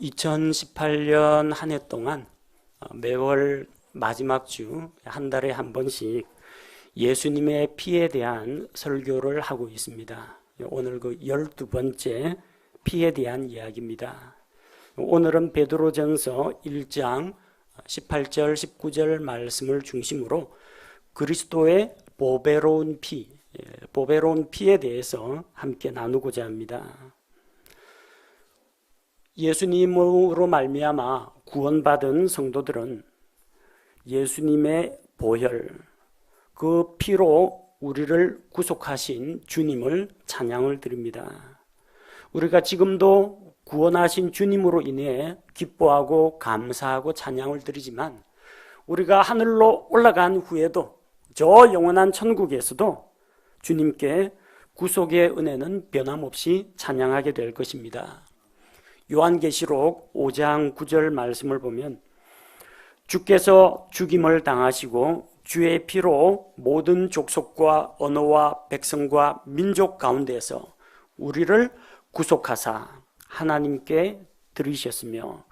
2018년 한 해 동안 매월 마지막 주 한 달에 한 번씩 예수님의 피에 대한 설교를 하고 있습니다. 오늘 그 12번째 피에 대한 이야기입니다. 오늘은 베드로전서 1장 18절 19절 말씀을 중심으로 그리스도의 보배로운 피에 대해서 함께 나누고자 합니다. 예수님으로 말미암아 구원받은 성도들은 예수님의 보혈, 그 피로 우리를 구속하신 주님을 찬양을 드립니다. 우리가 지금도 구원하신 주님으로 인해 기뻐하고 감사하고 찬양을 드리지만 우리가 하늘로 올라간 후에도 저 영원한 천국에서도 주님께 구속의 은혜는 변함없이 찬양하게 될 것입니다. 요한계시록 5장 9절 말씀을 보면 주께서 죽임을 당하시고 주의 피로 모든 족속과 언어와 백성과 민족 가운데서 우리를 구속하사 하나님께 드리셨으며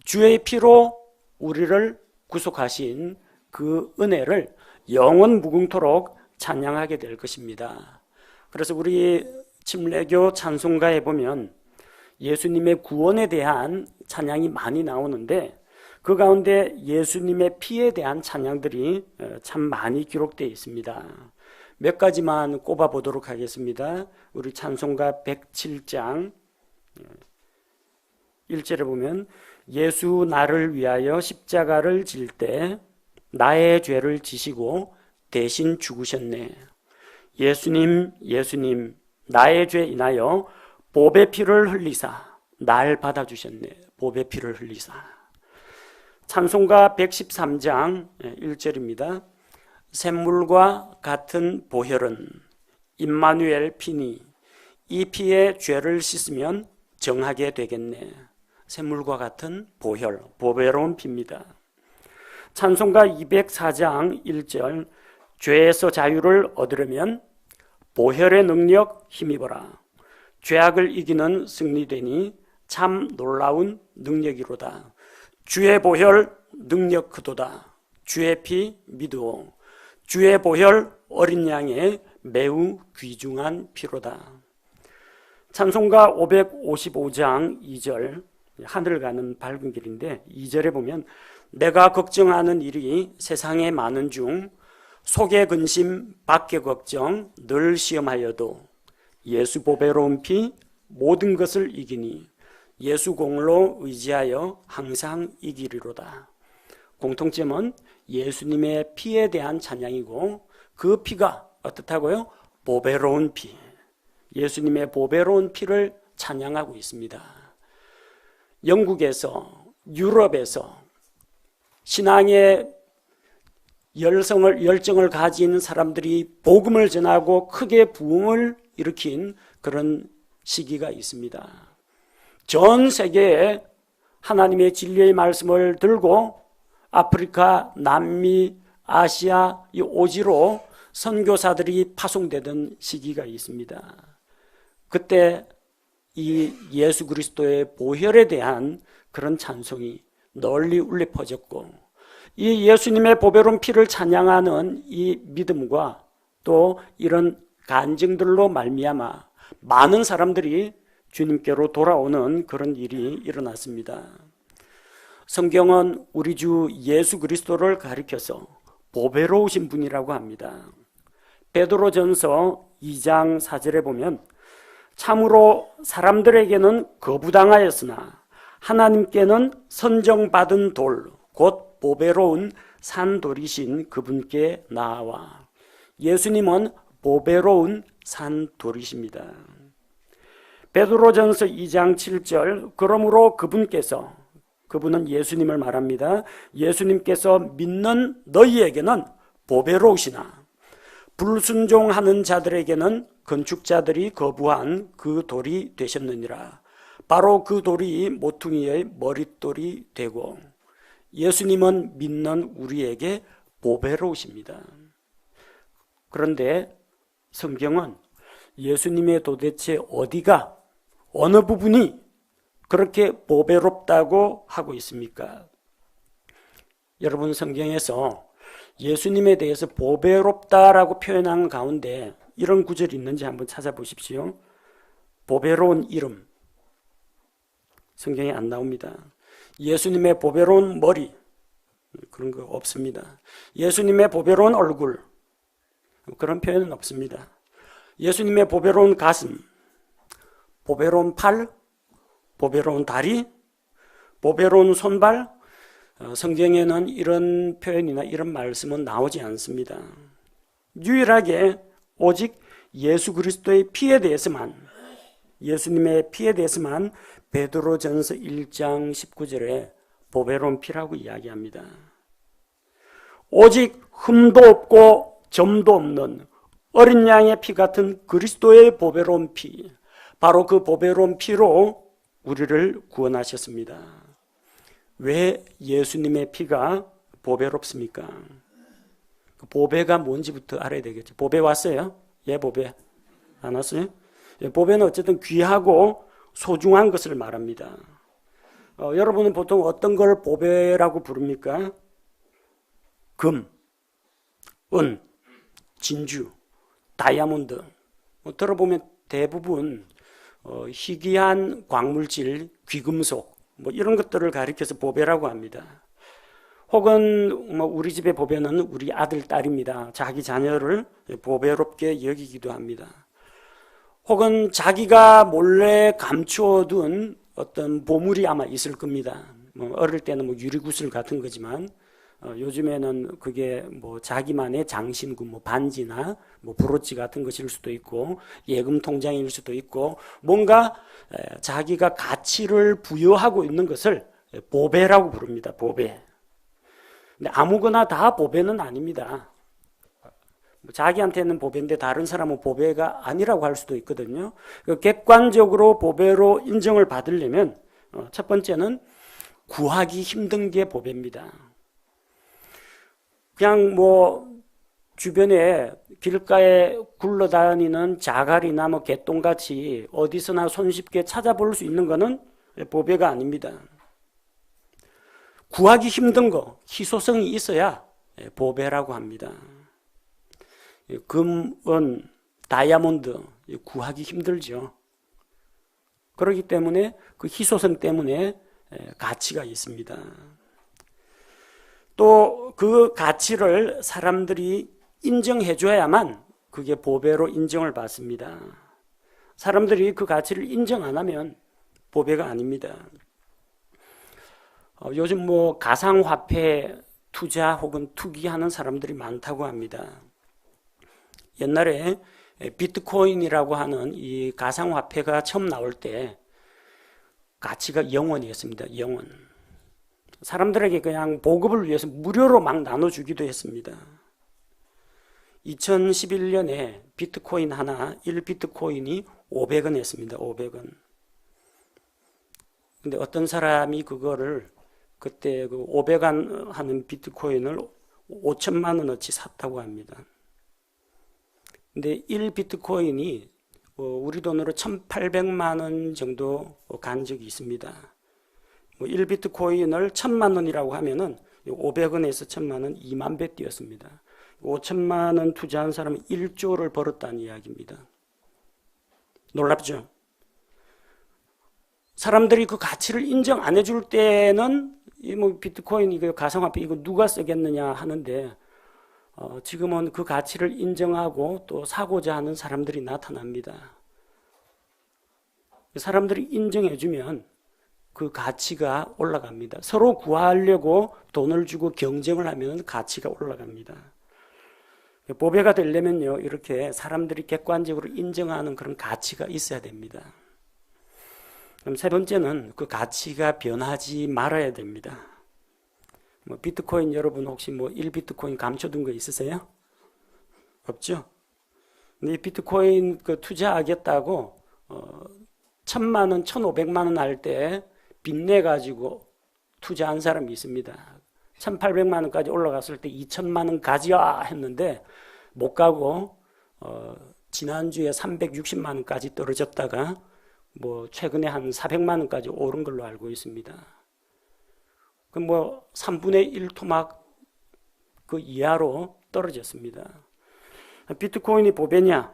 주의 피로 우리를 구속하신 그 은혜를 영원 무궁토록 찬양하게 될 것입니다. 그래서 우리 침례교 찬송가에 보면 예수님의 구원에 대한 찬양이 많이 나오는데 그 가운데 예수님의 피에 대한 찬양들이 참 많이 기록되어 있습니다. 몇 가지만 꼽아보도록 하겠습니다. 우리 찬송가 107장 1절에 보면 예수 나를 위하여 십자가를 질 때 나의 죄를 지시고 대신 죽으셨네. 예수님 예수님 나의 죄 인하여 보배 피를 흘리사 날 받아주셨네. 보배 피를 흘리사. 찬송가 113장 1절입니다. 샘물과 같은 보혈은 임마누엘 피니 이 피에 죄를 씻으면 정하게 되겠네. 샘물과 같은 보혈, 보배로운 피입니다. 찬송가 204장 1절 죄에서 자유를 얻으려면 보혈의 능력 힘입어라. 죄악을 이기는 승리되니 참 놀라운 능력이로다. 주의 보혈 능력 크도다. 주의 피 믿으오. 주의 보혈 어린 양의 매우 귀중한 피로다. 찬송가 555장 2절 하늘 가는 밝은 길인데 2절에 보면 내가 걱정하는 일이 세상에 많은 중 속의 근심 밖의 걱정 늘 시험하여도 예수 보배로운 피 모든 것을 이기니 예수 공로 의지하여 항상 이기리로다. 공통점은 예수님의 피에 대한 찬양이고 그 피가 어떻다고요? 보배로운 피. 예수님의 보배로운 피를 찬양하고 있습니다. 영국에서 유럽에서 신앙의 열정을 가진 사람들이 복음을 전하고 크게 부흥을 일으킨 그런 시기가 있습니다. 전 세계에 하나님의 진리의 말씀을 들고 아프리카, 남미, 아시아 이 오지로 선교사들이 파송되던 시기가 있습니다. 그때 이 예수 그리스도의 보혈에 대한 그런 찬송이 널리 울려 퍼졌고 이 예수님의 보배로운 피를 찬양하는 이 믿음과 또 이런 간증들로 말미암아 많은 사람들이 주님께로 돌아오는 그런 일이 일어났습니다. 성경은 우리 주 예수 그리스도를 가리켜서 보배로우신 분이라고 합니다. 베드로전서 2장 4절에 보면 참으로 사람들에게는 거부당하였으나 하나님께는 선정받은 돌, 곧 보배로운 산돌이신 그분께 나아와. 예수님은 보배로운 산돌이십니다. 베드로전서 2장 7절 그러므로 그분은 예수님을 말합니다. 예수님께서 믿는 너희에게는 보배로우시나 불순종하는 자들에게는 건축자들이 거부한 그 돌이 되셨느니라. 바로 그 돌이 모퉁이의 머릿돌이 되고 예수님은 믿는 우리에게 보배로우십니다. 그런데 성경은 예수님의 도대체 어디가, 어느 부분이 그렇게 보배롭다고 하고 있습니까? 여러분, 성경에서 예수님에 대해서 보배롭다라고 표현한 가운데 이런 구절이 있는지 한번 찾아보십시오. 보배로운 이름. 성경에 안 나옵니다. 예수님의 보배로운 머리. 그런 거 없습니다. 예수님의 보배로운 얼굴. 그런 표현은 없습니다. 예수님의 보배로운 가슴, 보배로운 팔, 보배로운 다리, 보배로운 손발. 성경에는 이런 표현이나 이런 말씀은 나오지 않습니다. 유일하게 오직 예수 그리스도의 피에 대해서만, 예수님의 피에 대해서만 베드로전서 1장 19절에 보배로운 피라고 이야기합니다. 오직 흠도 없고 점도 없는 어린 양의 피 같은 그리스도의 보배로운 피, 바로 그 보배로운 피로 우리를 구원하셨습니다. 왜 예수님의 피가 보배롭습니까? 그 보배가 뭔지부터 알아야 되겠죠. 보배 왔어요? 예, 보배. 안 왔어요? 예, 보배는 어쨌든 귀하고 소중한 것을 말합니다. 여러분은 보통 어떤 걸 보배라고 부릅니까? 금, 은, 진주, 다이아몬드. 들어보면 대부분 희귀한 광물질, 귀금속 이런 것들을 가리켜서 보배라고 합니다. 혹은 우리 집의 보배는 우리 아들, 딸입니다. 자기 자녀를 보배롭게 여기기도 합니다. 혹은 자기가 몰래 감추어둔 어떤 보물이 아마 있을 겁니다. 어릴 때는 유리구슬 같은 거지만 요즘에는 그게 자기만의 장신구, 반지나 브로치 같은 것일 수도 있고 예금 통장일 수도 있고 뭔가 자기가 가치를 부여하고 있는 것을 보배라고 부릅니다. 보배. 근데 아무거나 다 보배는 아닙니다. 자기한테는 보배인데 다른 사람은 보배가 아니라고 할 수도 있거든요. 객관적으로 보배로 인정을 받으려면 첫 번째는 구하기 힘든 게 보배입니다. 그냥 주변에 길가에 굴러다니는 자갈이나 개똥같이 어디서나 손쉽게 찾아볼 수 있는 거는 보배가 아닙니다. 구하기 힘든 거, 희소성이 있어야 보배라고 합니다. 금, 은, 다이아몬드 구하기 힘들죠. 그렇기 때문에 그 희소성 때문에 가치가 있습니다. 또 그 가치를 사람들이 인정해 줘야만 그게 보배로 인정을 받습니다. 사람들이 그 가치를 인정 안 하면 보배가 아닙니다. 요즘 가상화폐 투자 혹은 투기하는 사람들이 많다고 합니다. 옛날에 비트코인이라고 하는 이 가상화폐가 처음 나올 때 가치가 0원이었습니다. 0원. 사람들에게 그냥 보급을 위해서 무료로 막 나눠주기도 했습니다. 2011년에 비트코인 하나, 1비트코인이 500원 했습니다. 500원. 근데 어떤 사람이 그거를 그때 500원 하는 비트코인을 5천만 원어치 샀다고 합니다. 근데 1비트코인이 우리 돈으로 1,800만 원 정도 간 적이 있습니다. 1비트코인을 1,000만 원이라고 하면은 500원에서 1,000만 원 2만 배 뛰었습니다. 5천만 원 투자한 사람은 1조를 벌었다는 이야기입니다. 놀랍죠? 사람들이 그 가치를 인정 안 해줄 때는 비트코인 이거 가상화폐 이거 누가 쓰겠느냐 하는데 지금은 그 가치를 인정하고 또 사고자 하는 사람들이 나타납니다. 사람들이 인정해주면 그 가치가 올라갑니다. 서로 구하려고 돈을 주고 경쟁을 하면 가치가 올라갑니다. 보배가 되려면요, 이렇게 사람들이 객관적으로 인정하는 그런 가치가 있어야 됩니다. 그럼 세 번째는 그 가치가 변하지 말아야 됩니다. 비트코인 여러분 혹시 1비트코인 감춰둔 거 있으세요? 없죠? 근데 이 비트코인 투자하겠다고 1,000만 원, 1,500만 원 할 때 빚내가지고 투자한 사람이 있습니다. 1,800만 원까지 올라갔을 때 2,000만 원 가져야 했는데 못 가고 지난주에 360만 원까지 떨어졌다가 뭐 최근에 한 400만 원까지 오른 걸로 알고 있습니다. 그 뭐 3분의 1 토막 그 이하로 떨어졌습니다. 비트코인이 보배냐?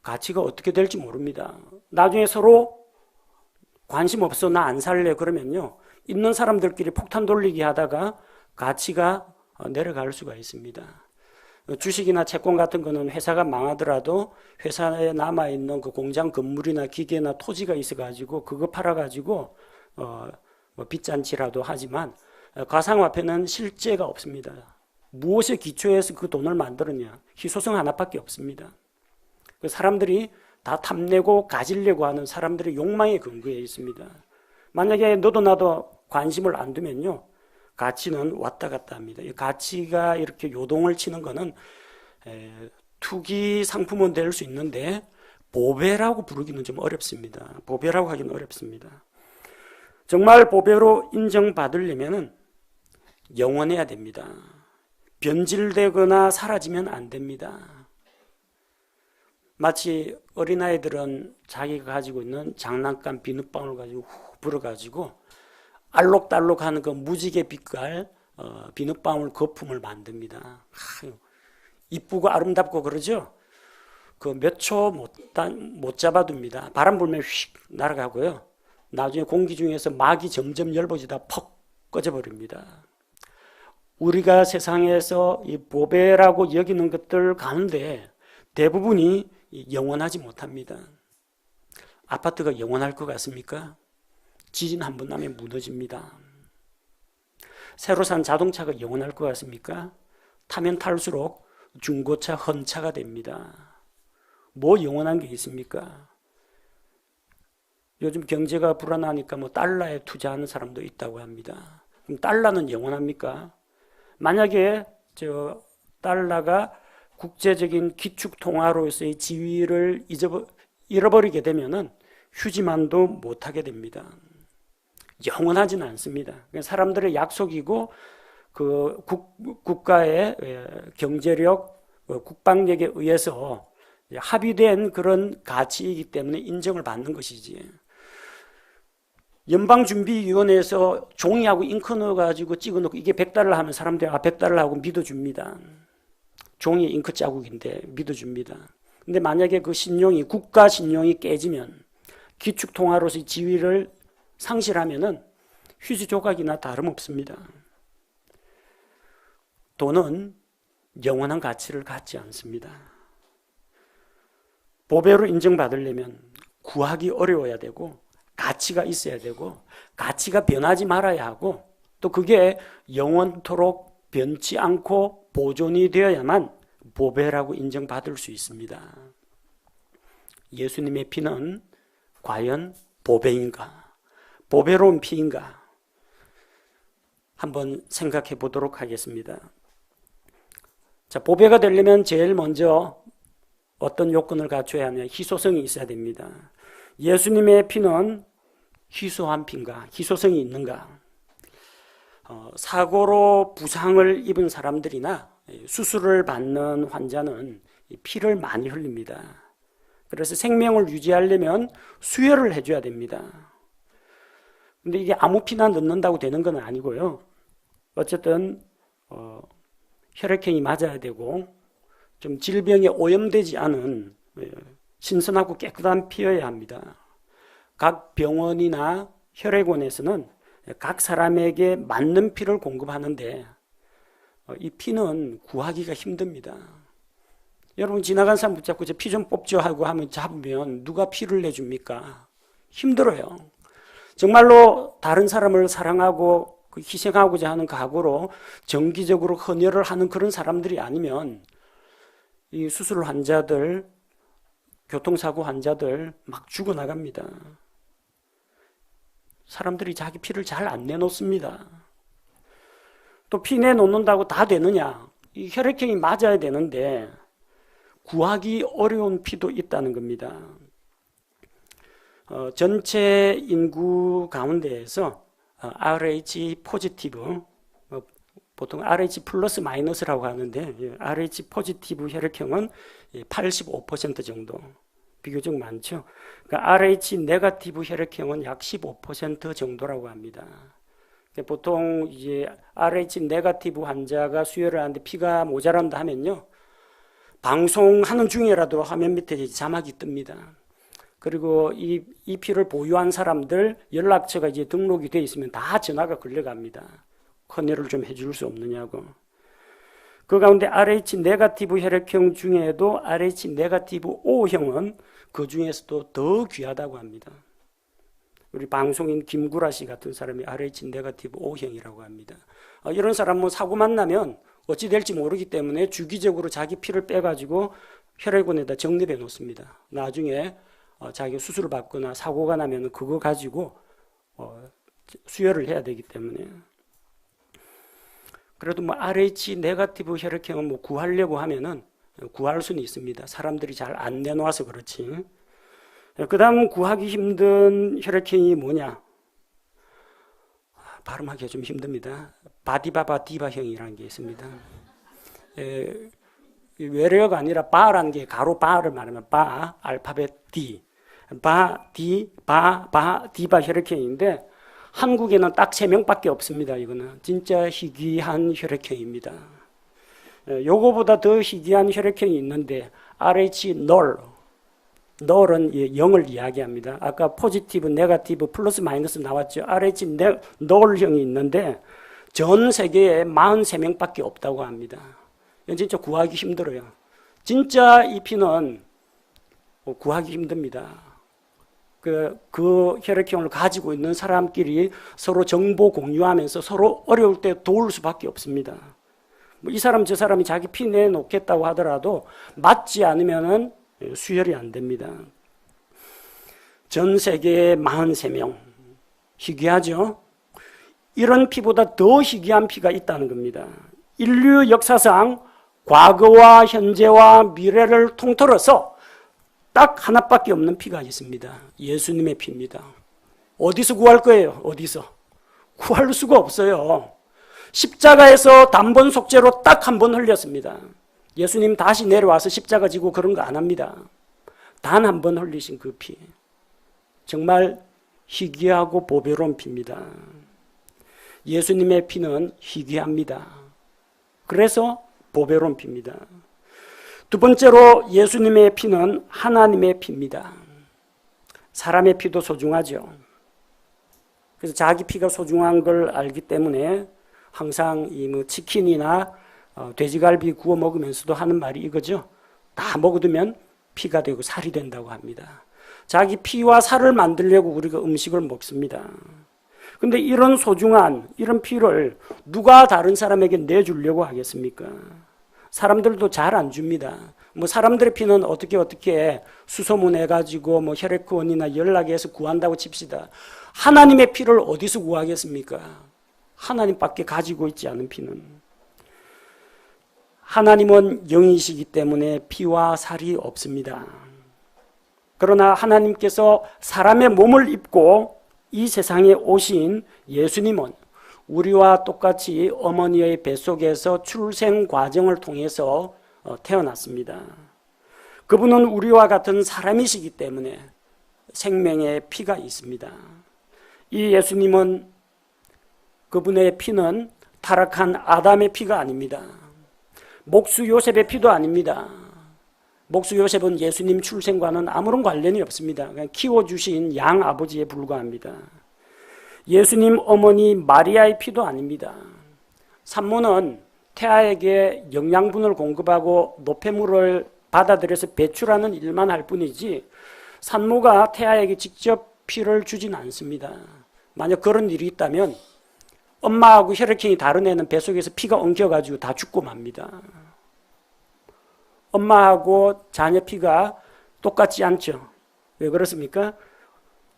가치가 어떻게 될지 모릅니다. 나중에 서로 관심 없어 나 안 살래 그러면요, 있는 사람들끼리 폭탄 돌리기 하다가 가치가 내려갈 수가 있습니다. 주식이나 채권 같은 거는 회사가 망하더라도 회사에 남아있는 그 공장 건물이나 기계나 토지가 있어가지고 그거 팔아가지고 뭐 빚잔치라도 하지만, 가상화폐는 실제가 없습니다. 무엇에 기초해서 그 돈을 만들었냐? 희소성 하나밖에 없습니다. 사람들이 다 탐내고 가지려고 하는 사람들의 욕망의 근거에 있습니다. 만약에 너도 나도 관심을 안 두면요, 가치는 왔다 갔다 합니다. 이 가치가 이렇게 요동을 치는 거는 투기 상품은 될 수 있는데 보배라고 부르기는 좀 어렵습니다. 보배라고 하기는 어렵습니다. 정말 보배로 인정받으려면 영원해야 됩니다. 변질되거나 사라지면 안 됩니다. 마치 어린아이들은 자기가 가지고 있는 장난감 비눗방울 가지고 훅 불어가지고 알록달록하는 그 무지개 빛깔 비눗방울 거품을 만듭니다. 이쁘고 아름답고 그러죠? 그 몇 초 못 잡아둡니다. 바람 불면 휙 날아가고요. 나중에 공기 중에서 막이 점점 열어지다 퍽 꺼져버립니다. 우리가 세상에서 이 보배라고 여기는 것들 가운데 대부분이 영원하지 못합니다. 아파트가 영원할 것 같습니까? 지진 한 번 나면 무너집니다. 새로 산 자동차가 영원할 것 같습니까? 타면 탈수록 중고차, 헌차가 됩니다. 뭐 영원한 게 있습니까? 요즘 경제가 불안하니까 뭐 달러에 투자하는 사람도 있다고 합니다. 그럼 달러는 영원합니까? 만약에 달러가 국제적인 기축통화로서의 지위를 잃어버리게 되면은 휴지만도 못하게 됩니다. 영원하지는 않습니다. 사람들의 약속이고 그 국가의 경제력, 국방력에 의해서 합의된 그런 가치이기 때문에 인정을 받는 것이지. 연방준비위원회에서 종이하고 잉크 넣어가지고 찍어놓고 이게 $100 하면 사람들이 $100 하고 믿어줍니다. 종이 잉크 자국인데 믿어줍니다. 근데 만약에 그 신용이, 국가 신용이 깨지면, 기축통화로서의 지위를 상실하면은 휴지 조각이나 다름없습니다. 돈은 영원한 가치를 갖지 않습니다. 보배로 인정받으려면 구하기 어려워야 되고, 가치가 있어야 되고, 가치가 변하지 말아야 하고, 또 그게 영원토록 변치 않고 보존이 되어야만 보배라고 인정받을 수 있습니다. 예수님의 피는 과연 보배인가? 보배로운 피인가? 한번 생각해 보도록 하겠습니다. 자, 보배가 되려면 제일 먼저 어떤 요건을 갖춰야 하냐? 희소성이 있어야 됩니다. 예수님의 피는 희소한 피인가? 희소성이 있는가? 사고로 부상을 입은 사람들이나 수술을 받는 환자는 피를 많이 흘립니다. 그래서 생명을 유지하려면 수혈을 해줘야 됩니다. 근데 이게 아무 피나 넣는다고 되는 건 아니고요. 어쨌든 혈액형이 맞아야 되고 좀 질병에 오염되지 않은 신선하고 깨끗한 피여야 합니다. 각 병원이나 혈액원에서는 각 사람에게 맞는 피를 공급하는데 이 피는 구하기가 힘듭니다. 여러분 지나간 사람 붙잡고 피 좀 뽑죠 하고 하면 잡으면 누가 피를 내줍니까? 힘들어요. 정말로 다른 사람을 사랑하고 희생하고자 하는 각오로 정기적으로 헌혈을 하는 그런 사람들이 아니면 이 수술 환자들, 교통사고 환자들 막 죽어나갑니다. 사람들이 자기 피를 잘 안 내놓습니다. 또 피 내놓는다고 다 되느냐? 이 혈액형이 맞아야 되는데 구하기 어려운 피도 있다는 겁니다. 전체 인구 가운데에서 RH 포지티브, 보통 RH 플러스 마이너스라고 하는데 RH 포지티브 혈액형은 85% 정도. 비교적 많죠. 그러니까 RH 네거티브 혈액형은 약 15% 정도라고 합니다. 보통 이제 RH 네거티브 환자가 수혈을 하는데 피가 모자란다 하면요, 방송하는 중이라도 화면 밑에 자막이 뜹니다. 그리고 이 피를 보유한 사람들 연락처가 이제 등록이 돼 있으면 다 전화가 걸려갑니다. 컨여를 좀 해줄 수 없느냐고. 그 가운데 RH 네거티브 혈액형 중에도 RH 네거티브 O형은 그 중에서도 더 귀하다고 합니다. 우리 방송인 김구라 씨 같은 사람이 RH 네거티브 O형이라고 합니다. 이런 사람은 사고만 나면 어찌 될지 모르기 때문에 주기적으로 자기 피를 빼가지고 혈액원에다 정립해 놓습니다. 나중에 자기 수술을 받거나 사고가 나면 그거 가지고 수혈을 해야 되기 때문에. 그래도 뭐 RH 네거티브 혈액형은 뭐 구하려고 하면은 구할 수는 있습니다. 사람들이 잘 안 내놓아서 그렇지. 그 다음 구하기 힘든 혈액형이 뭐냐? 발음하기가 좀 힘듭니다. 바디바바 디바형이라는 게 있습니다. 외래어가 아니라 바라는 게 가로 바를 말하면 바, 알파벳 D. 바, 디, 바, 디바 혈액형인데 한국에는 딱 3명밖에 없습니다. 이거는 진짜 희귀한 혈액형입니다. 요거보다 더 희귀한 혈액형이 있는데 RH 널은 0을 이야기합니다. 아까 포지티브, 네거티브, 플러스 마이너스 나왔죠. RH 널형이 있는데 전 세계에 43명밖에 없다고 합니다. 이건 진짜 구하기 힘들어요. 진짜 이 피는 구하기 힘듭니다. 그 혈액형을 가지고 있는 사람끼리 서로 정보 공유하면서 서로 어려울 때 도울 수밖에 없습니다. 이 사람 저 사람이 자기 피 내놓겠다고 하더라도 맞지 않으면은 수혈이 안 됩니다. 전 세계에 43명. 희귀하죠? 이런 피보다 더 희귀한 피가 있다는 겁니다. 인류 역사상 과거와 현재와 미래를 통틀어서 딱 하나밖에 없는 피가 있습니다. 예수님의 피입니다. 어디서 구할 거예요? 어디서? 구할 수가 없어요. 십자가에서 단번 속죄로 딱 한 번 흘렸습니다. 예수님 다시 내려와서 십자가 지고 그런 거 안 합니다. 단 한 번 흘리신 그 피. 정말 희귀하고 보배로운 피입니다. 예수님의 피는 희귀합니다. 그래서 보배로운 피입니다. 두 번째로 예수님의 피는 하나님의 피입니다. 사람의 피도 소중하죠. 그래서 자기 피가 소중한 걸 알기 때문에 항상 이 뭐 치킨이나 돼지갈비 구워 먹으면서도 하는 말이 이거죠. 다 먹어두면 피가 되고 살이 된다고 합니다. 자기 피와 살을 만들려고 우리가 음식을 먹습니다. 근데 이런 소중한 이런 피를 누가 다른 사람에게 내주려고 하겠습니까? 사람들도 잘 안 줍니다. 뭐 사람들의 피는 어떻게 수소문해가지고 뭐 혈액원이나 연락해서 구한다고 칩시다. 하나님의 피를 어디서 구하겠습니까? 하나님밖에 가지고 있지 않은 피는. 하나님은 영이시기 때문에 피와 살이 없습니다. 그러나 하나님께서 사람의 몸을 입고 이 세상에 오신 예수님은 우리와 똑같이 어머니의 뱃속에서 출생 과정을 통해서 태어났습니다. 그분은 우리와 같은 사람이시기 때문에 생명의 피가 있습니다. 이 예수님은 그분의 피는 타락한 아담의 피가 아닙니다. 목수 요셉의 피도 아닙니다. 목수 요셉은 예수님 출생과는 아무런 관련이 없습니다. 그냥 키워주신 양 아버지에 불과합니다. 예수님 어머니 마리아의 피도 아닙니다. 산모는 태아에게 영양분을 공급하고 노폐물을 받아들여서 배출하는 일만 할 뿐이지 산모가 태아에게 직접 피를 주진 않습니다. 만약 그런 일이 있다면 엄마하고 혈액형이 다른 애는 뱃속에서 피가 엉켜가지고 다 죽고 맙니다. 엄마하고 자녀 피가 똑같지 않죠. 왜 그렇습니까?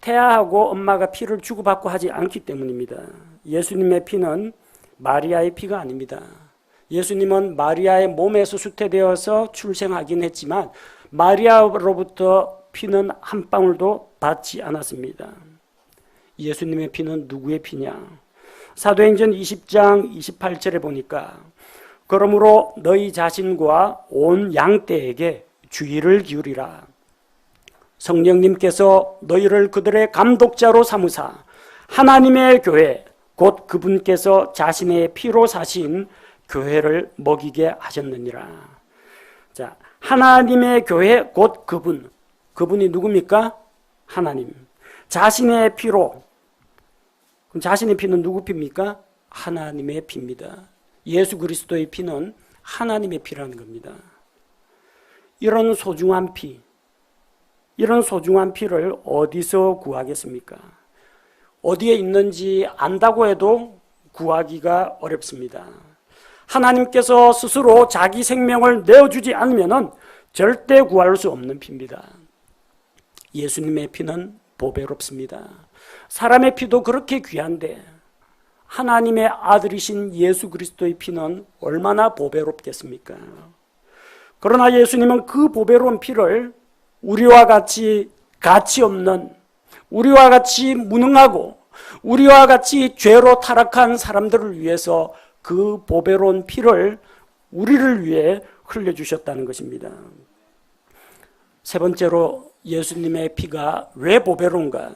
태아하고 엄마가 피를 주고받고 하지 않기 때문입니다. 예수님의 피는 마리아의 피가 아닙니다. 예수님은 마리아의 몸에서 수태되어서 출생하긴 했지만 마리아로부터 피는 한 방울도 받지 않았습니다. 예수님의 피는 누구의 피냐? 사도행전 20장 28절에 보니까 그러므로 너희 자신과 온 양떼에게 주의를 기울이라. 성령님께서 너희를 그들의 감독자로 삼으사 하나님의 교회 곧 그분께서 자신의 피로 사신 교회를 먹이게 하셨느니라. 자, 하나님의 교회 곧 그분이 누굽니까? 하나님. 자신의 피로. 그럼 자신의 피는 누구 피입니까? 하나님의 피입니다. 예수 그리스도의 피는 하나님의 피라는 겁니다. 이런 소중한 피를 어디서 구하겠습니까? 어디에 있는지 안다고 해도 구하기가 어렵습니다. 하나님께서 스스로 자기 생명을 내어주지 않으면 절대 구할 수 없는 피입니다. 예수님의 피는 보배롭습니다. 사람의 피도 그렇게 귀한데 하나님의 아들이신 예수 그리스도의 피는 얼마나 보배롭겠습니까? 그러나 예수님은 그 보배로운 피를 우리와 같이 가치 없는, 우리와 같이 무능하고 우리와 같이 죄로 타락한 사람들을 위해서 그 보배로운 피를 우리를 위해 흘려주셨다는 것입니다. 세 번째로 예수님의 피가 왜 보배로운가?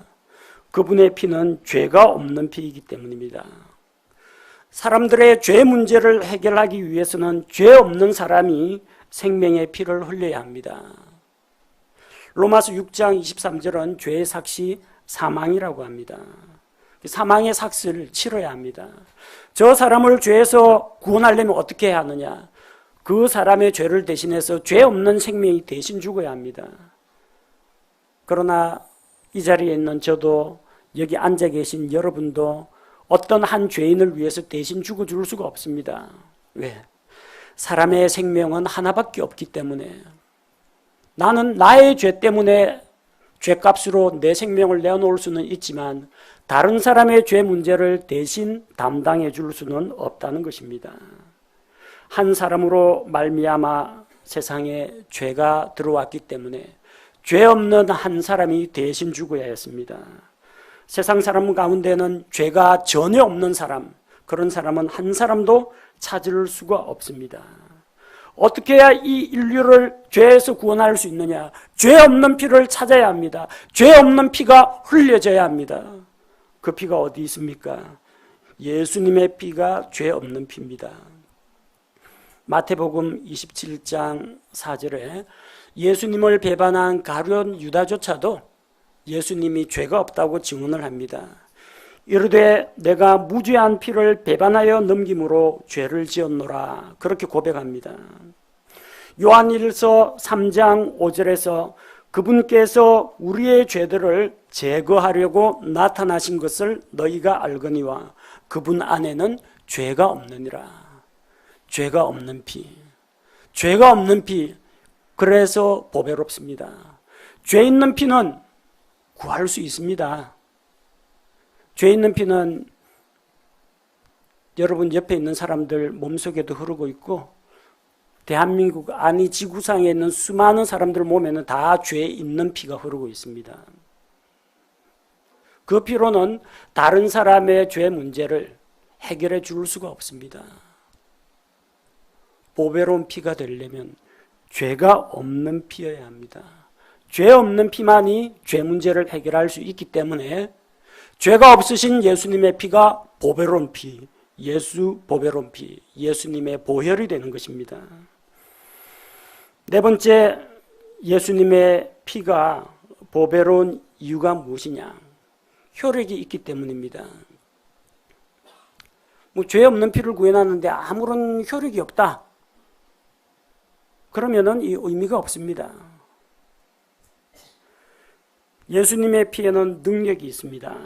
그분의 피는 죄가 없는 피이기 때문입니다. 사람들의 죄 문제를 해결하기 위해서는 죄 없는 사람이 생명의 피를 흘려야 합니다. 로마서 6장 23절은 죄의 삭시 사망이라고 합니다. 사망의 삭스를 치러야 합니다. 저 사람을 죄에서 구원하려면 어떻게 해야 하느냐? 그 사람의 죄를 대신해서 죄 없는 생명이 대신 죽어야 합니다. 그러나 이 자리에 있는 저도 여기 앉아 계신 여러분도 어떤 한 죄인을 위해서 대신 죽어줄 수가 없습니다. 왜? 사람의 생명은 하나밖에 없기 때문에 나는 나의 죄 때문에 죄값으로 내 생명을 내어놓을 수는 있지만 다른 사람의 죄 문제를 대신 담당해 줄 수는 없다는 것입니다. 한 사람으로 말미암아 세상에 죄가 들어왔기 때문에 죄 없는 한 사람이 대신 죽어야 했습니다. 세상 사람 가운데는 죄가 전혀 없는 사람, 그런 사람은 한 사람도 찾을 수가 없습니다. 어떻게 해야 이 인류를 죄에서 구원할 수 있느냐? 죄 없는 피를 찾아야 합니다. 죄 없는 피가 흘려져야 합니다. 그 피가 어디 있습니까? 예수님의 피가 죄 없는 피입니다. 마태복음 27장 4절에 예수님을 배반한 가룟 유다조차도 예수님이 죄가 없다고 증언을 합니다. 이르되 내가 무죄한 피를 배반하여 넘김으로 죄를 지었노라, 그렇게 고백합니다. 요한일서 3장 5절에서 그분께서 우리의 죄들을 제거하려고 나타나신 것을 너희가 알거니와 그분 안에는 죄가 없느니라. 죄가 없는 피. 죄가 없는 피. 그래서 보배롭습니다. 죄 있는 피는 구할 수 있습니다. 죄 있는 피는 여러분 옆에 있는 사람들 몸속에도 흐르고 있고 대한민국 아니 지구상에 있는 수많은 사람들 몸에는 다 죄 있는 피가 흐르고 있습니다. 그 피로는 다른 사람의 죄 문제를 해결해 줄 수가 없습니다. 보배로운 피가 되려면 죄가 없는 피여야 합니다. 죄 없는 피만이 죄 문제를 해결할 수 있기 때문에 죄가 없으신 예수님의 피가 보배로운 피, 예수 보배로운 피, 예수님의 보혈이 되는 것입니다. 네 번째, 예수님의 피가 보배로운 이유가 무엇이냐? 효력이 있기 때문입니다. 죄 없는 피를 구해놨는데 아무런 효력이 없다. 그러면은 이 의미가 없습니다. 예수님의 피에는 능력이 있습니다.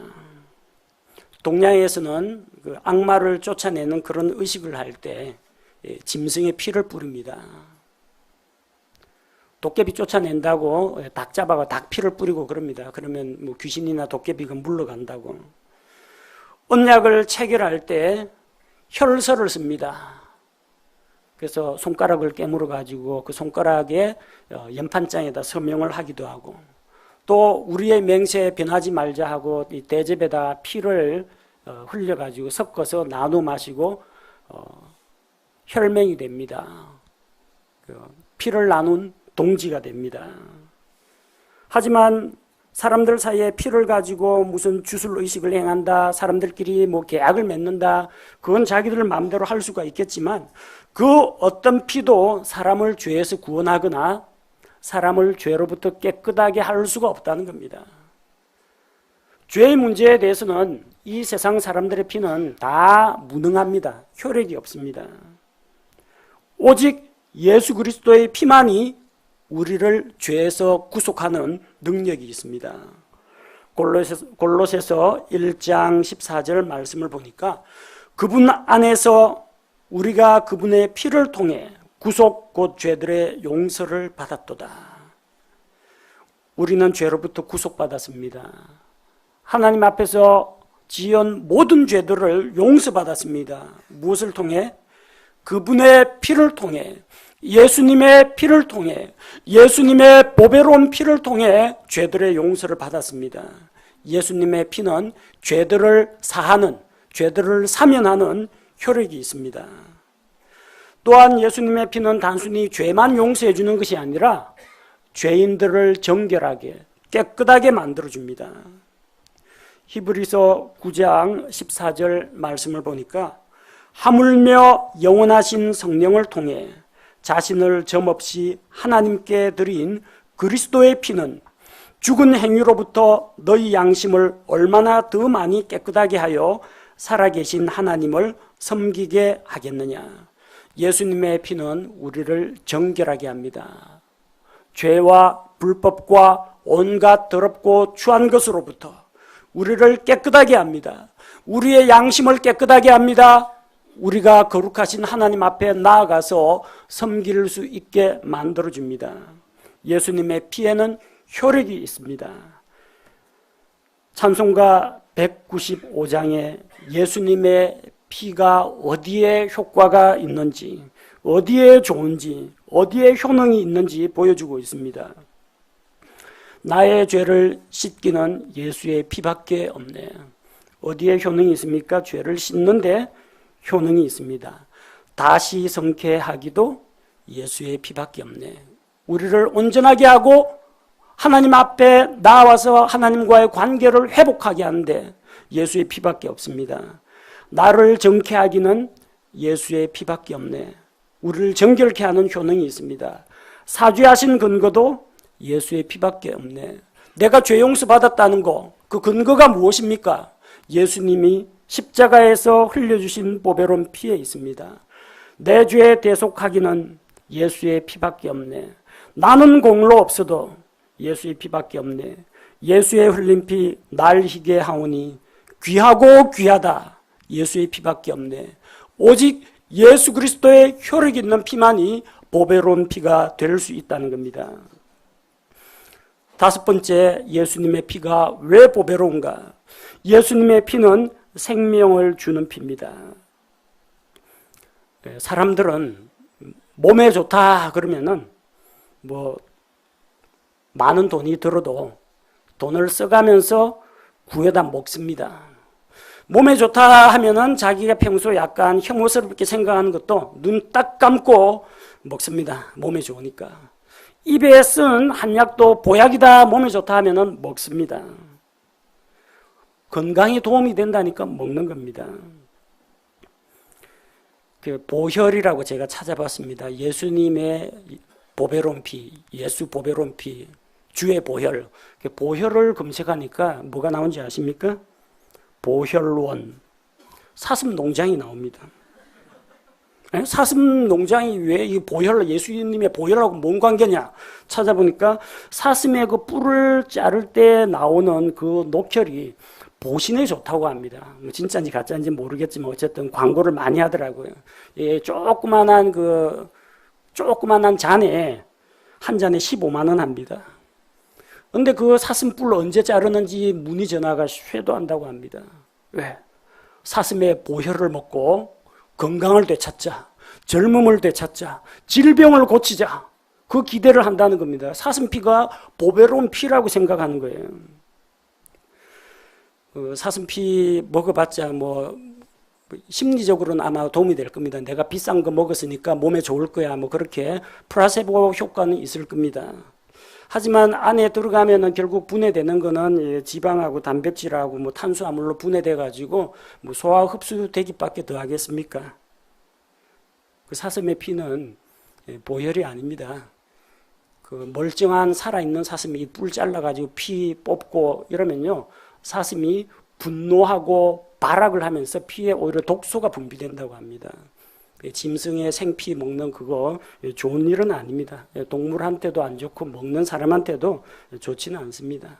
동양에서는 그 악마를 쫓아내는 그런 의식을 할 때 짐승의 피를 뿌립니다. 도깨비 쫓아낸다고 닭 잡아가 닭 피를 뿌리고 그럽니다. 그러면 뭐 귀신이나 도깨비가 물러간다고. 언약을 체결할 때 혈서를 씁니다. 그래서 손가락을 깨물어 가지고 그 손가락에 연판장에다 서명을 하기도 하고, 또 우리의 맹세에 변하지 말자 하고 이 대접에다 피를 흘려 가지고 섞어서 나눠 마시고 혈맹이 됩니다. 피를 나눈 동지가 됩니다. 하지만 사람들 사이에 피를 가지고 무슨 주술 의식을 행한다, 사람들끼리 뭐 계약을 맺는다, 그건 자기들 마음대로 할 수가 있겠지만 그 어떤 피도 사람을 죄에서 구원하거나 사람을 죄로부터 깨끗하게 할 수가 없다는 겁니다. 죄의 문제에 대해서는 이 세상 사람들의 피는 다 무능합니다. 효력이 없습니다. 오직 예수 그리스도의 피만이 우리를 죄에서 구속하는 능력이 있습니다. 골로새서 1장 14절 말씀을 보니까 그분 안에서 우리가 그분의 피를 통해 구속 곧 죄들의 용서를 받았도다. 우리는 죄로부터 구속받았습니다. 하나님 앞에서 지은 모든 죄들을 용서받았습니다. 무엇을 통해? 그분의 피를 통해, 예수님의 피를 통해, 예수님의 보배로운 피를 통해 죄들의 용서를 받았습니다. 예수님의 피는 죄들을 사하는, 죄들을 사면하는 효력이 있습니다. 또한 예수님의 피는 단순히 죄만 용서해 주는 것이 아니라 죄인들을 정결하게, 깨끗하게 만들어줍니다. 히브리서 9장 14절 말씀을 보니까 하물며 영원하신 성령을 통해 자신을 점없이 하나님께 드린 그리스도의 피는 죽은 행위로부터 너희 양심을 얼마나 더 많이 깨끗하게 하여 살아계신 하나님을 섬기게 하겠느냐. 예수님의 피는 우리를 정결하게 합니다. 죄와 불법과 온갖 더럽고 추한 것으로부터 우리를 깨끗하게 합니다. 우리의 양심을 깨끗하게 합니다. 우리가 거룩하신 하나님 앞에 나아가서 섬길 수 있게 만들어줍니다. 예수님의 피에는 효력이 있습니다. 찬송가 195장에 예수님의 피가 어디에 효과가 있는지, 어디에 좋은지, 어디에 효능이 있는지 보여주고 있습니다. 나의 죄를 씻기는 예수의 피밖에 없네. 어디에 효능이 있습니까? 죄를 씻는데 효능이 있습니다. 다시 성케하기도 예수의 피밖에 없네. 우리를 온전하게 하고 하나님 앞에 나와서 하나님과의 관계를 회복하게 하는데 예수의 피밖에 없습니다. 나를 정케하기는 예수의 피밖에 없네. 우리를 정결케 하는 효능이 있습니다. 사죄하신 근거도 예수의 피밖에 없네. 내가 죄 용서 받았다는 거, 그 근거가 무엇입니까? 예수님이 십자가에서 흘려주신 보배로운 피에 있습니다. 내 죄 대속하기는 예수의 피밖에 없네. 나는 공로 없어도 예수의 피밖에 없네. 예수의 흘린 피 날 희게 하오니 귀하고 귀하다. 예수의 피밖에 없네. 오직 예수 그리스도의 효력 있는 피만이 보배로운 피가 될 수 있다는 겁니다. 다섯 번째, 예수님의 피가 왜 보배로운가? 예수님의 피는 생명을 주는 피입니다. 사람들은 몸에 좋다 그러면은 뭐 많은 돈이 들어도 돈을 써가면서 구해다 먹습니다. 몸에 좋다 하면은 자기가 평소 약간 혐오스럽게 생각하는 것도 눈 딱 감고 먹습니다. 몸에 좋으니까. 입에 쓴 한약도 보약이다, 몸에 좋다 하면은 먹습니다. 건강에 도움이 된다니까 먹는 겁니다. 그 보혈이라고 제가 찾아봤습니다. 예수님의 보배로운 피, 예수 보배로운 피, 주의 보혈. 보혈을 검색하니까 뭐가 나온지 아십니까? 보혈원, 사슴 농장이 나옵니다. 사슴 농장이 왜 이 보혈, 예수님의 보혈하고 뭔 관계냐 찾아보니까 사슴의 그 뿔을 자를 때 나오는 그 녹혈이 보신에 좋다고 합니다. 진짜인지 가짜인지 모르겠지만 어쨌든 광고를 많이 하더라고요. 예, 조그만한 잔에 한 잔에 15만 원 합니다. 근데 그 사슴 뿔 언제 자르는지 문의 전화가 쇄도한다고 합니다. 왜? 사슴의 보혈을 먹고 건강을 되찾자, 젊음을 되찾자, 질병을 고치자, 그 기대를 한다는 겁니다. 사슴 피가 보배로운 피라고 생각하는 거예요. 사슴 피 먹어봤자 뭐 심리적으로는 아마 도움이 될 겁니다. 내가 비싼 거 먹었으니까 몸에 좋을 거야, 뭐 그렇게 플라세보 효과는 있을 겁니다. 하지만 안에 들어가면은 결국 분해되는 거는 지방하고 단백질하고 뭐 탄수화물로 분해돼 가지고 뭐 소화 흡수되기밖에 더 하겠습니까? 그 사슴의 피는 보혈이 아닙니다. 그 멀쩡한 살아있는 사슴이 뿔 잘라가지고 피 뽑고 이러면요, 사슴이 분노하고 발악을 하면서 피에 오히려 독소가 분비된다고 합니다. 짐승의 생피 먹는 그거 좋은 일은 아닙니다. 동물한테도 안 좋고 먹는 사람한테도 좋지는 않습니다.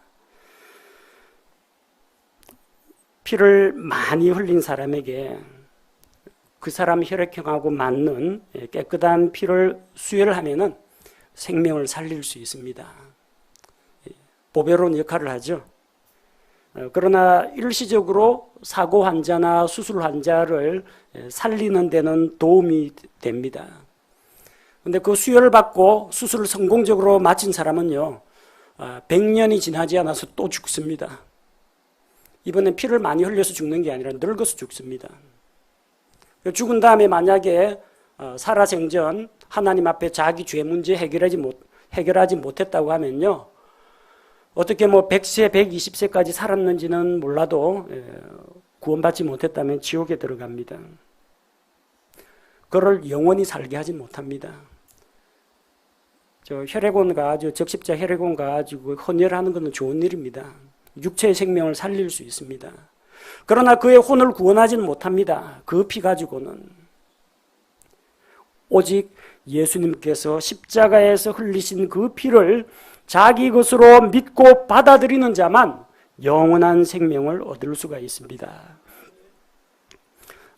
피를 많이 흘린 사람에게 그 사람 혈액형하고 맞는 깨끗한 피를 수혈을 하면은 생명을 살릴 수 있습니다. 보배로운 역할을 하죠. 그러나 일시적으로 사고 환자나 수술 환자를 살리는 데는 도움이 됩니다. 근데 그 수혈을 받고 수술을 성공적으로 마친 사람은요, 100년이 지나지 않아서 또 죽습니다. 이번엔 피를 많이 흘려서 죽는 게 아니라 늙어서 죽습니다. 죽은 다음에 만약에 살아생전 하나님 앞에 자기 죄 문제 해결하지 못했다고 하면요, 어떻게 뭐 100세, 120세까지 살았는지는 몰라도 구원받지 못했다면 지옥에 들어갑니다. 그를 영원히 살게 하지 못합니다. 혈액원 가가지고, 적십자 혈액원 가가지고 헌혈하는 것은 좋은 일입니다. 육체의 생명을 살릴 수 있습니다. 그러나 그의 혼을 구원하지는 못합니다. 그 피 가지고는. 오직 예수님께서 십자가에서 흘리신 그 피를 자기 것으로 믿고 받아들이는 자만 영원한 생명을 얻을 수가 있습니다.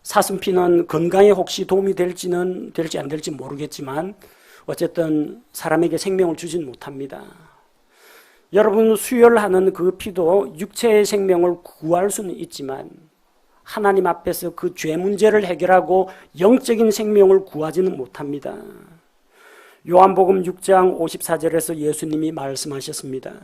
사슴피는 건강에 혹시 도움이 될지 안 될지 모르겠지만 어쨌든 사람에게 생명을 주진 못합니다. 여러분, 수혈하는 그 피도 육체의 생명을 구할 수는 있지만 하나님 앞에서 그 죄 문제를 해결하고 영적인 생명을 구하지는 못합니다. 요한복음 6장 54절에서 예수님이 말씀하셨습니다.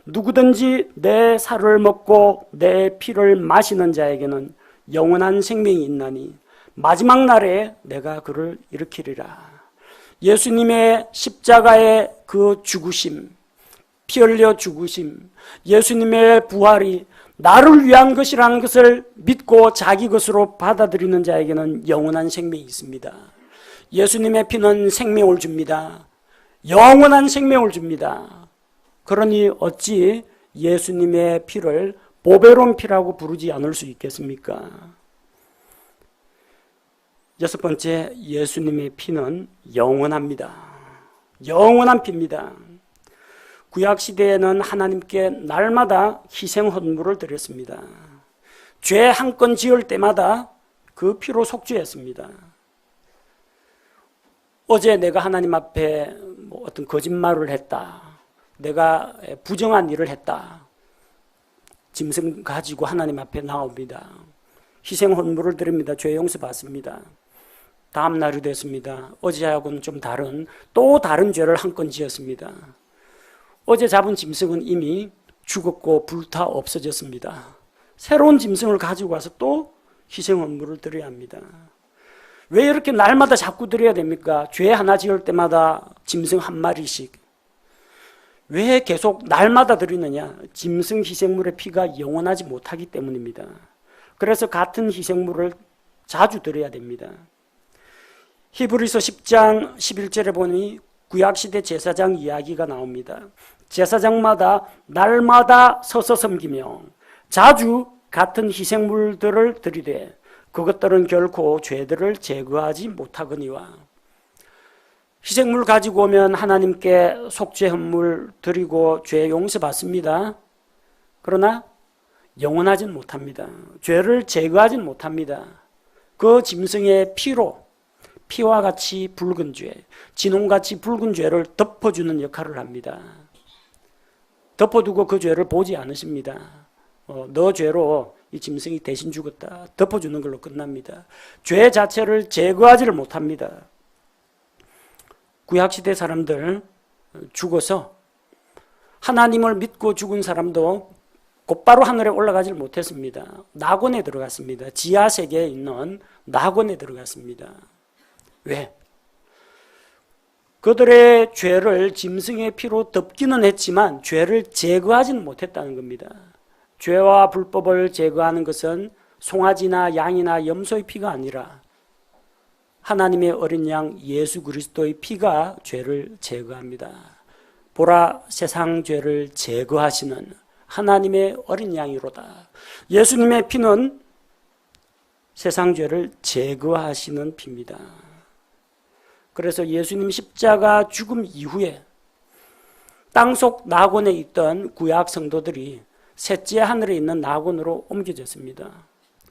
누구든지 내 살을 먹고 내 피를 마시는 자에게는 영원한 생명이 있나니 마지막 날에 내가 그를 일으키리라. 예수님의 십자가의 그 죽으심, 피 흘려 죽으심, 예수님의 부활이 나를 위한 것이라는 것을 믿고 자기 것으로 받아들이는 자에게는 영원한 생명이 있습니다. 예수님의 피는 생명을 줍니다. 영원한 생명을 줍니다. 그러니 어찌 예수님의 피를 보배로운 피라고 부르지 않을 수 있겠습니까? 여섯 번째, 예수님의 피는 영원합니다. 영원한 피입니다. 구약시대에는 하나님께 날마다 희생 헌물을 드렸습니다. 죄 한 건 지을 때마다 그 피로 속죄했습니다. 어제 내가 하나님 앞에 어떤 거짓말을 했다, 내가 부정한 일을 했다, 짐승 가지고 하나님 앞에 나옵니다. 희생 헌물을 드립니다. 죄 용서 받습니다. 다음 날이 됐습니다. 어제하고는 좀 또 다른 죄를 한 건 지었습니다. 어제 잡은 짐승은 이미 죽었고 불타 없어졌습니다. 새로운 짐승을 가지고 와서 또 희생 헌물을 드려야 합니다. 왜 이렇게 날마다 자꾸 드려야 됩니까? 죄 하나 지을 때마다 짐승 한 마리씩. 왜 계속 날마다 드리느냐? 짐승 희생물의 피가 영원하지 못하기 때문입니다. 그래서 같은 희생물을 자주 드려야 됩니다. 히브리서 10장 11절에 보니 구약시대 제사장 이야기가 나옵니다. 제사장마다 날마다 서서 섬기며 자주 같은 희생물들을 드리되 그것들은 결코 죄들을 제거하지 못하거니와. 희생물 가지고 오면 하나님께 속죄 헌물 드리고 죄 용서받습니다. 그러나 영원하진 못합니다. 죄를 제거하진 못합니다. 그 짐승의 피와 같이 붉은 죄, 진홍같이 붉은 죄를 덮어주는 역할을 합니다. 덮어두고 그 죄를 보지 않으십니다. 너 죄로 이 짐승이 대신 죽었다, 덮어주는 걸로 끝납니다. 죄 자체를 제거하지를 못합니다. 구약시대 사람들 죽어서 하나님을 믿고 죽은 사람도 곧바로 하늘에 올라가질 못했습니다. 낙원에 들어갔습니다. 지하세계에 있는 낙원에 들어갔습니다. 왜? 그들의 죄를 짐승의 피로 덮기는 했지만 죄를 제거하지는 못했다는 겁니다. 죄와 불법을 제거하는 것은 송아지나 양이나 염소의 피가 아니라 하나님의 어린 양 예수 그리스도의 피가 죄를 제거합니다. 보라, 세상 죄를 제거하시는 하나님의 어린 양이로다. 예수님의 피는 세상 죄를 제거하시는 피입니다. 그래서 예수님 십자가 죽음 이후에 땅속 낙원에 있던 구약 성도들이 셋째 하늘에 있는 낙원으로 옮겨졌습니다.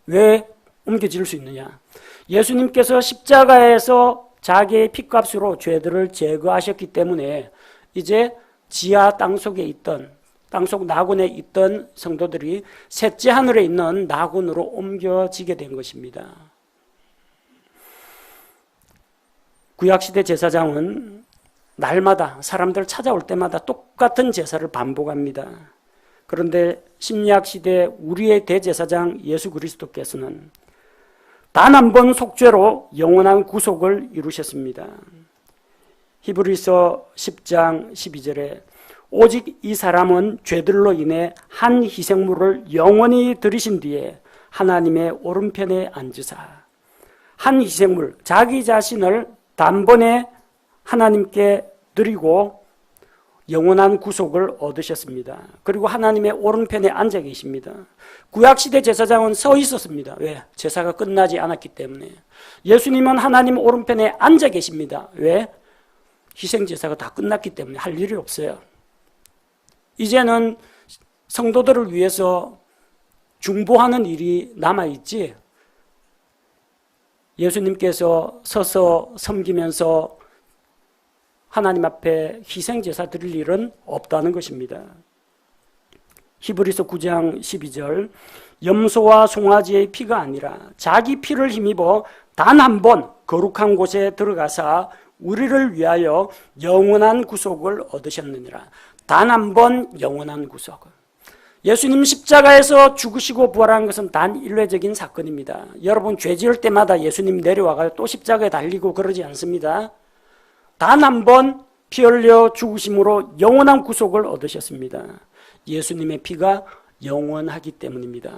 왜 옮겨질 수 있느냐? 예수님께서 십자가에서 자기의 피값으로 죄들을 제거하셨기 때문에 이제 지하 땅속에 있던, 땅속 낙원에 있던 성도들이 셋째 하늘에 있는 낙원으로 옮겨지게 된 것입니다. 구약시대 제사장은 날마다 사람들 찾아올 때마다 똑같은 제사를 반복합니다. 그런데 신약시대 우리의 대제사장 예수 그리스도께서는 단 한 번 속죄로 영원한 구속을 이루셨습니다. 히브리서 10장 12절에 오직 이 사람은 죄들로 인해 한 희생물을 영원히 드리신 뒤에 하나님의 오른편에 앉으사 한 희생물, 자기 자신을 단번에 하나님께 드리고 영원한 구속을 얻으셨습니다. 그리고 하나님의 오른편에 앉아 계십니다. 구약시대 제사장은 서 있었습니다. 왜? 제사가 끝나지 않았기 때문에. 예수님은 하나님 오른편에 앉아 계십니다. 왜? 희생제사가 다 끝났기 때문에 할 일이 없어요. 이제는 성도들을 위해서 중보하는 일이 남아있지, 예수님께서 서서 섬기면서 하나님 앞에 희생제사 드릴 일은 없다는 것입니다. 히브리서 9장 12절 염소와 송아지의 피가 아니라 자기 피를 힘입어 단 한 번 거룩한 곳에 들어가사 우리를 위하여 영원한 구속을 얻으셨느니라. 단 한 번 영원한 구속. 예수님 십자가에서 죽으시고 부활한 것은 단 일회적인 사건입니다. 여러분 죄 지을 때마다 예수님 내려와가 또 십자가에 달리고 그러지 않습니다. 단 한 번 피 흘려 죽으심으로 영원한 구속을 얻으셨습니다. 예수님의 피가 영원하기 때문입니다.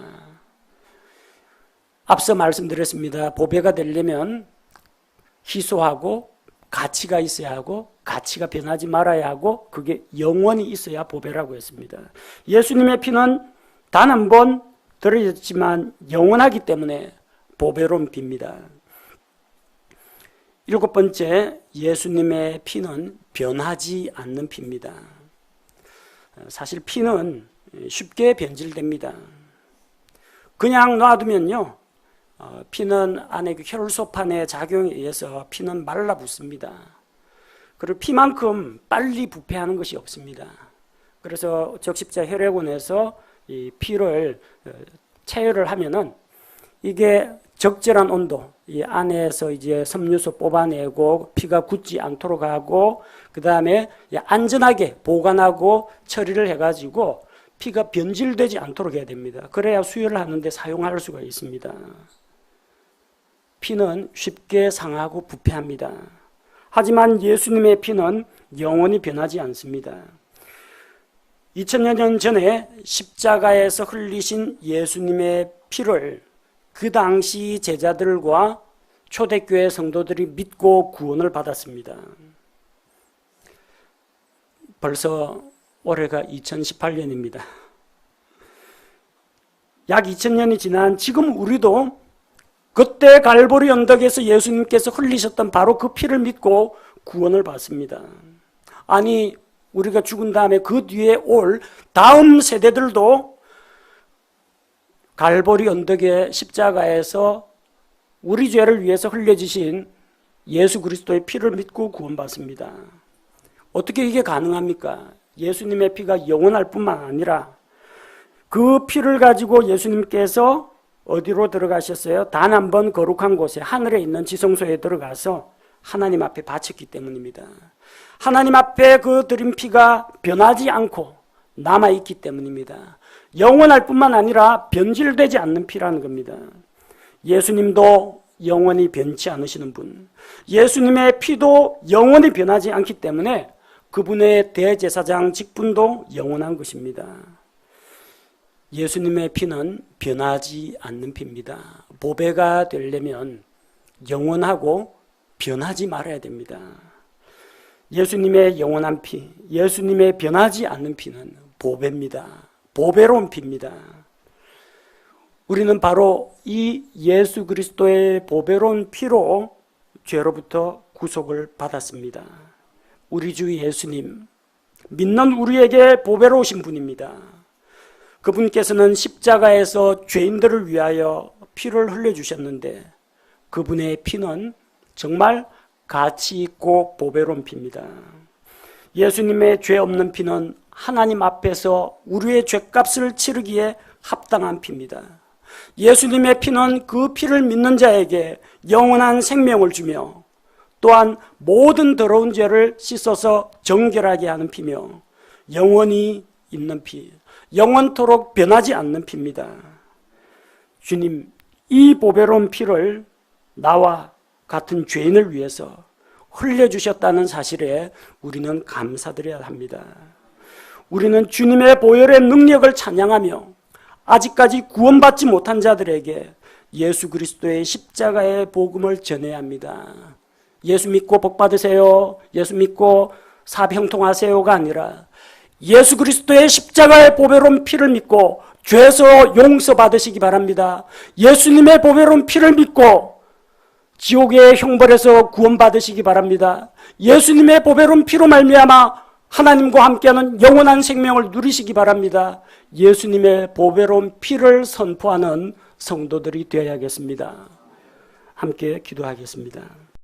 앞서 말씀드렸습니다. 보배가 되려면 희소하고 가치가 있어야 하고 가치가 변하지 말아야 하고 그게 영원히 있어야 보배라고 했습니다. 예수님의 피는 단 한 번 들어졌지만 영원하기 때문에 보배로운 피입니다. 일곱 번째, 예수님의 피는 변하지 않는 피입니다. 사실 피는 쉽게 변질됩니다. 그냥 놔두면요, 피는 안에 그 혈소판의 작용에 의해서 피는 말라붙습니다. 그리고 피만큼 빨리 부패하는 것이 없습니다. 그래서 적십자 혈액원에서 이 피를 체열을 하면은 이게 적절한 온도, 이 안에서 이제 섬유소 뽑아내고 피가 굳지 않도록 하고 그 다음에 안전하게 보관하고 처리를 해가지고 피가 변질되지 않도록 해야 됩니다. 그래야 수혈을 하는데 사용할 수가 있습니다. 피는 쉽게 상하고 부패합니다. 하지만 예수님의 피는 영원히 변하지 않습니다. 2000여 년 전에 십자가에서 흘리신 예수님의 피를 그 당시 제자들과 초대교회 성도들이 믿고 구원을 받았습니다. 벌써 올해가 2018년입니다. 약 2000년이 지난 지금 우리도 그때 갈보리 언덕에서 예수님께서 흘리셨던 바로 그 피를 믿고 구원을 받습니다. 아니, 우리가 죽은 다음에 그 뒤에 올 다음 세대들도 갈보리 언덕의 십자가에서 우리 죄를 위해서 흘려지신 예수 그리스도의 피를 믿고 구원받습니다. 어떻게 이게 가능합니까? 예수님의 피가 영원할 뿐만 아니라 그 피를 가지고 예수님께서 어디로 들어가셨어요? 단 한 번 거룩한 곳에 하늘에 있는 지성소에 들어가서 하나님 앞에 바쳤기 때문입니다. 하나님 앞에 그 드린 피가 변하지 않고 남아있기 때문입니다. 영원할 뿐만 아니라 변질되지 않는 피라는 겁니다. 예수님도 영원히 변치 않으시는 분, 예수님의 피도 영원히 변하지 않기 때문에 그분의 대제사장 직분도 영원한 것입니다. 예수님의 피는 변하지 않는 피입니다. 보배가 되려면 영원하고 변하지 말아야 됩니다. 예수님의 영원한 피, 예수님의 변하지 않는 피는 보배입니다. 보배로운 피입니다. 우리는 바로 이 예수 그리스도의 보배로운 피로 죄로부터 구속을 받았습니다. 우리 주 예수님, 믿는 우리에게 보배로우신 분입니다. 그분께서는 십자가에서 죄인들을 위하여 피를 흘려주셨는데 그분의 피는 정말 가치 있고 보배로운 피입니다. 예수님의 죄 없는 피는 하나님 앞에서 우리의 죄값을 치르기에 합당한 피입니다. 예수님의 피는 그 피를 믿는 자에게 영원한 생명을 주며 또한 모든 더러운 죄를 씻어서 정결하게 하는 피며 영원히 있는 피, 영원토록 변하지 않는 피입니다. 주님, 이 보배로운 피를 나와 같은 죄인을 위해서 흘려주셨다는 사실에 우리는 감사드려야 합니다. 우리는 주님의 보혈의 능력을 찬양하며 아직까지 구원받지 못한 자들에게 예수 그리스도의 십자가의 복음을 전해야 합니다. 예수 믿고 복 받으세요, 예수 믿고 사형통하세요가 아니라 예수 그리스도의 십자가의 보배로운 피를 믿고 죄에서 용서받으시기 바랍니다. 예수님의 보배로운 피를 믿고 지옥의 형벌에서 구원받으시기 바랍니다. 예수님의 보배로운 피로 말미암아 하나님과 함께하는 영원한 생명을 누리시기 바랍니다. 예수님의 보배로운 피를 선포하는 성도들이 되어야겠습니다. 함께 기도하겠습니다.